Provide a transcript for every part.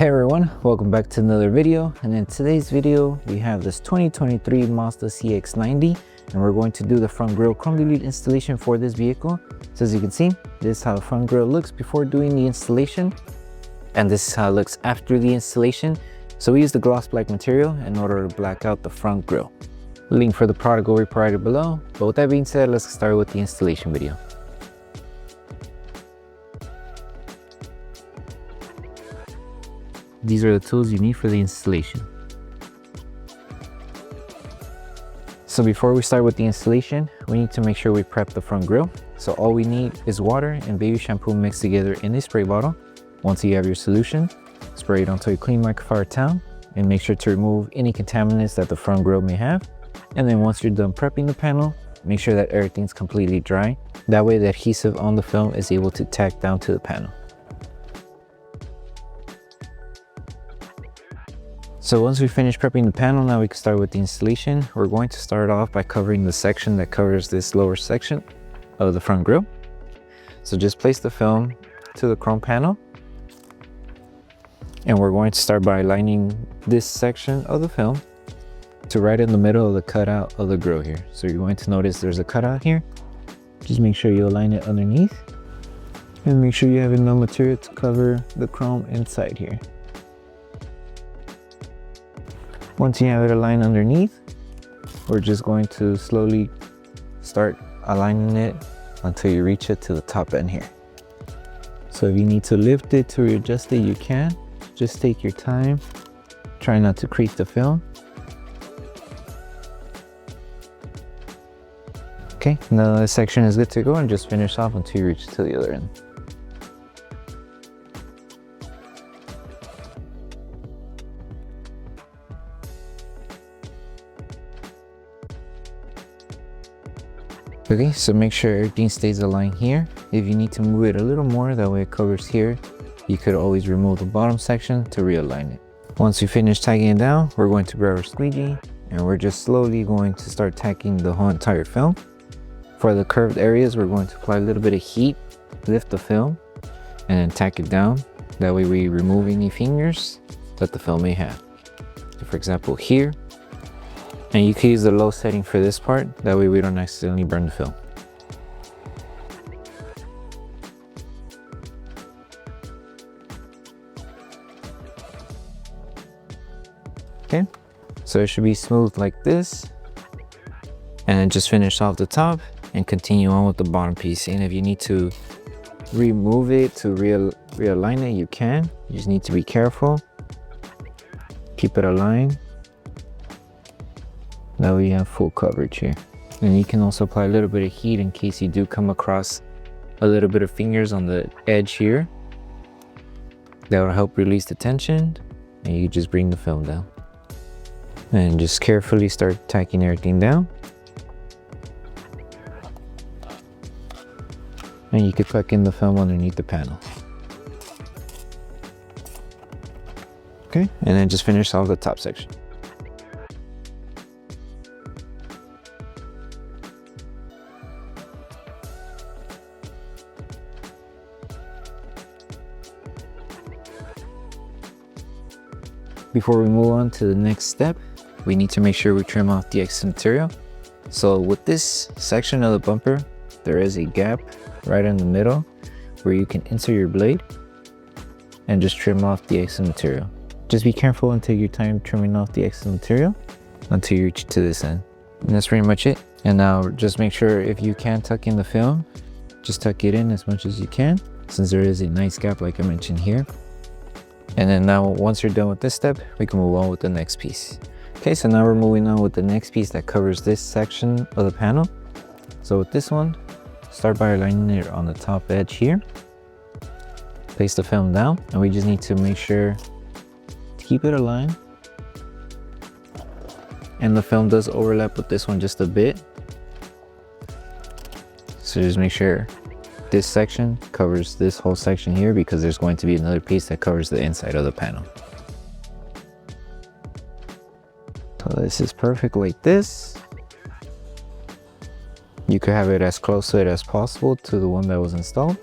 Hey everyone, welcome back to another video. And in today's video we have this 2023 Mazda CX-90 and we're going to do the front grille chrome delete installation for this vehicle. So as you can see, this is how the front grille looks before doing the installation, and this is how it looks after the installation. So we use the gloss black material in order to black out the front grille. Link for the product will be provided below, but with that being said, let's get started with the installation video. These are the tools you need for the installation. So before we start with the installation, we need to make sure we prep the front grille. So all we need is water and baby shampoo mixed together in a spray bottle. Once you have your solution, spray it onto a clean microfiber towel and make sure to remove any contaminants that the front grille may have. And then once you're done prepping the panel, make sure that everything's completely dry. That way the adhesive on the film is able to tack down to the panel. So once we finish prepping the panel, now we can start with the installation. We're going to start off by covering the section that covers this lower section of the front grille. So just place the film to the chrome panel. And we're going to start by aligning this section of the film to right in the middle of the cutout of the grille here. So you're going to notice there's a cutout here. Just make sure you align it underneath. And make sure you have enough material to cover the chrome inside here. Once you have it aligned underneath, we're just going to slowly start aligning it until you reach it to the top end here. So if you need to lift it to readjust it, you can. Just take your time. Try not to crease the film. Okay, now this section is good to go, and just finish off until you reach to the other end. Okay, so make sure everything stays aligned here. If you need to move it a little more, that way it covers here, you could always remove the bottom section to realign it. Once you finish tacking it down, we're going to grab our squeegee and we're just slowly going to start tacking the whole entire film. For the curved areas, we're going to apply a little bit of heat, lift the film, and then tack it down. That way we remove any fingers that the film may have. So for example, here. And you can use the low setting for this part, that way we don't accidentally burn the film. Okay, so it should be smooth like this. And then just finish off the top and continue on with the bottom piece. And if you need to remove it to realign it, you can. You just need to be careful. Keep it aligned. Now we have full coverage here. And you can also apply a little bit of heat in case you do come across a little bit of fingers on the edge here. That will help release the tension, and you just bring the film down. And just carefully start tacking everything down. And you can tuck in the film underneath the panel. Okay, and then just finish off the top section. Before we move on to the next step, we need to make sure we trim off the excess material. So with this section of the bumper, there is a gap right in the middle where you can insert your blade and just trim off the excess material. Just be careful and take your time trimming off the excess material until you reach to this end. And that's pretty much it. And now just make sure, if you can tuck in the film, just tuck it in as much as you can, since there is a nice gap like I mentioned here. And then now once you're done with this step, we can move on with the next piece. Okay, so now we're moving on with the next piece that covers this section of the panel. So with this one, start by aligning it on the top edge here. Place the film down, and we just need to make sure to keep it aligned. And the film does overlap with this one just a bit. So just make sure this section covers this whole section here, because there's going to be another piece that covers the inside of the panel. So this is perfect like this. You could have it as close to it as possible to the one that was installed.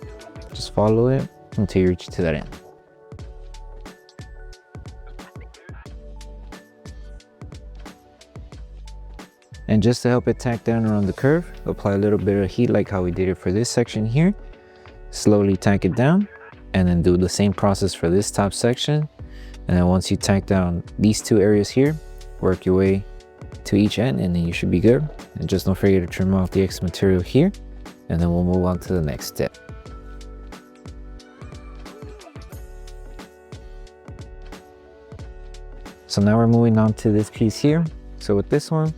Just follow it until you reach to that end. And just to help it tack down around the curve, apply a little bit of heat like how we did it for this section here. Slowly tack it down, and then do the same process for this top section. And then once you tack down these two areas here, work your way to each end, and then you should be good. And just don't forget to trim off the excess material here, and then we'll move on to the next step. So now we're moving on to this piece here. So with this one,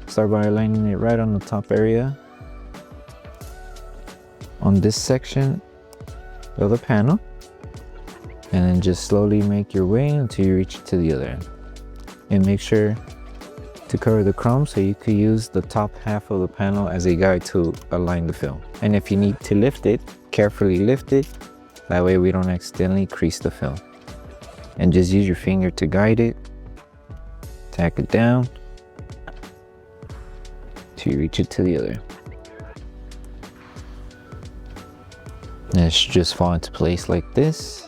start by aligning it right on the top area on this section of the panel, and then just slowly make your way until you reach to the other end. And make sure to cover the chrome, so you could use the top half of the panel as a guide to align the film. And if you need to lift it, carefully lift it, that way we don't accidentally crease the film. And just use your finger to guide it, tack it down till you reach it to the other end. And it should just fall into place like this.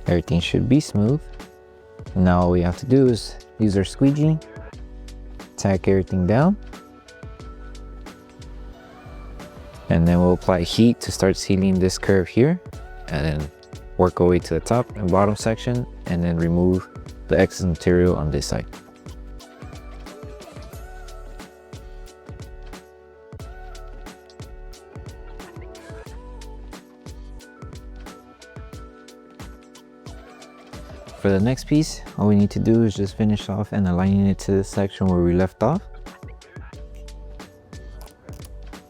Everything should be smooth. And now all we have to do is use our squeegee, tack everything down, and then we'll apply heat to start sealing this curve here, and then work our way to the top and bottom section, and then remove the excess material on this side. For the next piece, all we need to do is just finish off and aligning it to the section where we left off.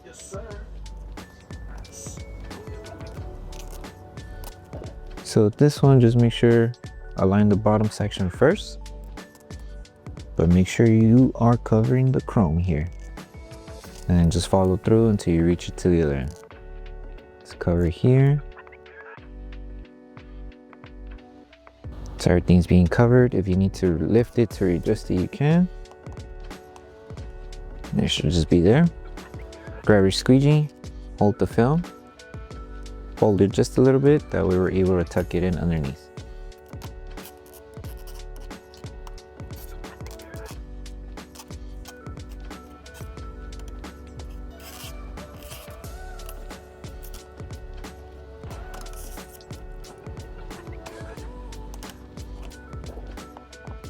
Yes, sir. So this one, just make sure align the bottom section first, but make sure you are covering the chrome here, and then just follow through until you reach it to the other end. Let's cover here. So everything's being covered. If you need to lift it to readjust it, you can. It should just be there. Grab your squeegee, hold the film, fold it just a little bit, that way we're able to tuck it in underneath.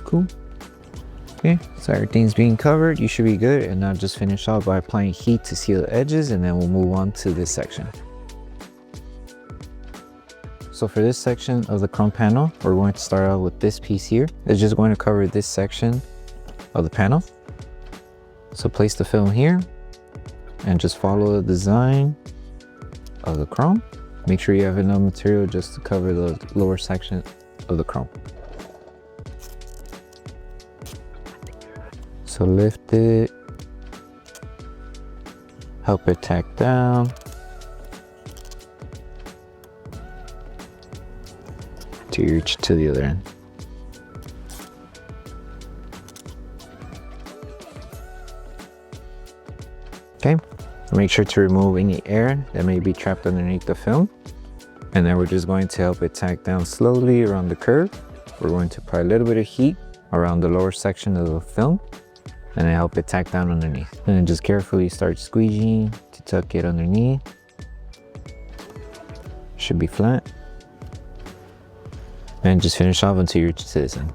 Cool. Okay, so everything's being covered, you should be good. And now just finish off by applying heat to seal the edges, and then we'll move on to this section. So for this section of the chrome panel, we're going to start out with this piece here. It's just going to cover this section of the panel. So place the film here and just follow the design of the chrome. Make sure you have enough material just to cover the lower section of the chrome. So lift it, help it tack down to reach to the other end. Okay, make sure to remove any air that may be trapped underneath the film. And then we're just going to help it tack down slowly around the curve. We're going to apply a little bit of heat around the lower section of the film, and then help it tack down underneath. And then just carefully start squeegeeing to tuck it underneath. Should be flat. And just finish off until you reach to this end.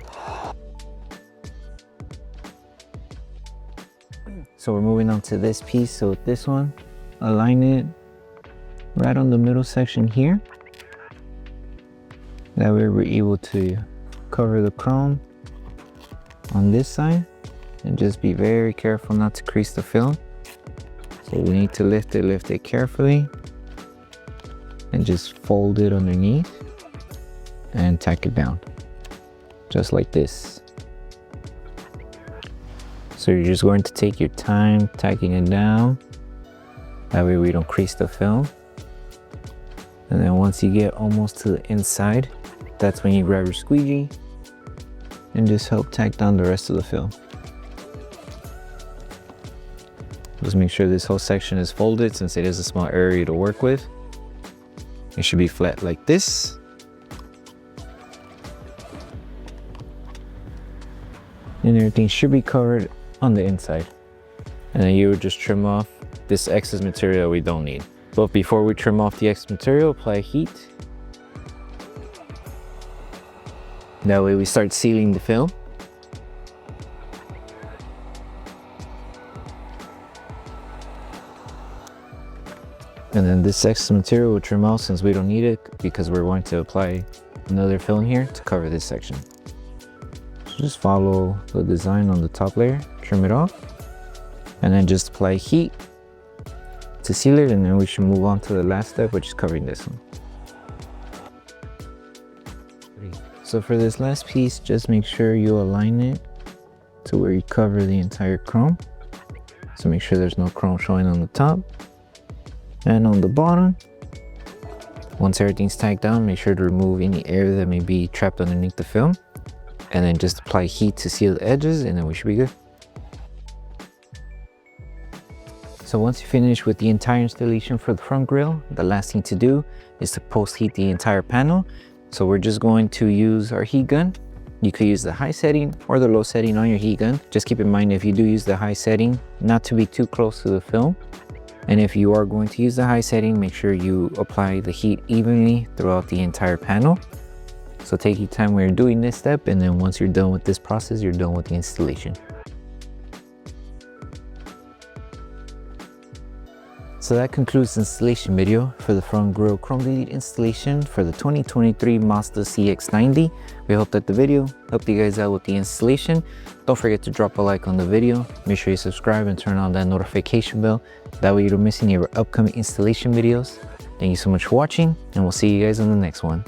So we're moving on to this piece. So with this one, align it right on the middle section here. That way we're able to cover the chrome on this side. And just be very careful not to crease the film. So we need to lift it carefully, and just fold it underneath and tack it down, just like this. So you're just going to take your time tacking it down. That way we don't crease the film. And then once you get almost to the inside, that's when you grab your squeegee and just help tack down the rest of the film. Just make sure this whole section is folded, since it is a small area to work with. It should be flat like this. And everything should be covered on the inside. And then you would just trim off this excess material we don't need. But before we trim off the excess material, apply heat. That way we start sealing the film. And then this excess material will trim out since we don't need it, because we're going to apply another film here to cover this section. So just follow the design on the top layer, trim it off, and then just apply heat to seal it, and then we should move on to the last step, which is covering this one. So for this last piece, just make sure you align it to where you cover the entire chrome. So make sure there's no chrome showing on the top and on the bottom. Once everything's tacked down, make sure to remove any air that may be trapped underneath the film, and then just apply heat to seal the edges, and then we should be good. So once you finish with the entire installation for the front grille, the last thing to do is to post heat the entire panel. So we're just going to use our heat gun. You could use the high setting or the low setting on your heat gun. Just keep in mind, if you do use the high setting, not to be too close to the film. And if you are going to use the high setting, make sure you apply the heat evenly throughout the entire panel. So take your time when you're doing this step, and then once you're done with this process, you're done with the installation. So that concludes the installation video for the front grille chrome delete installation for the 2023 Mazda CX-90. We hope that the video helped you guys out with the installation. Don't forget to drop a like on the video. Make sure you subscribe and turn on that notification bell. That way you don't miss any of our upcoming installation videos. Thank you so much for watching, and we'll see you guys on the next one.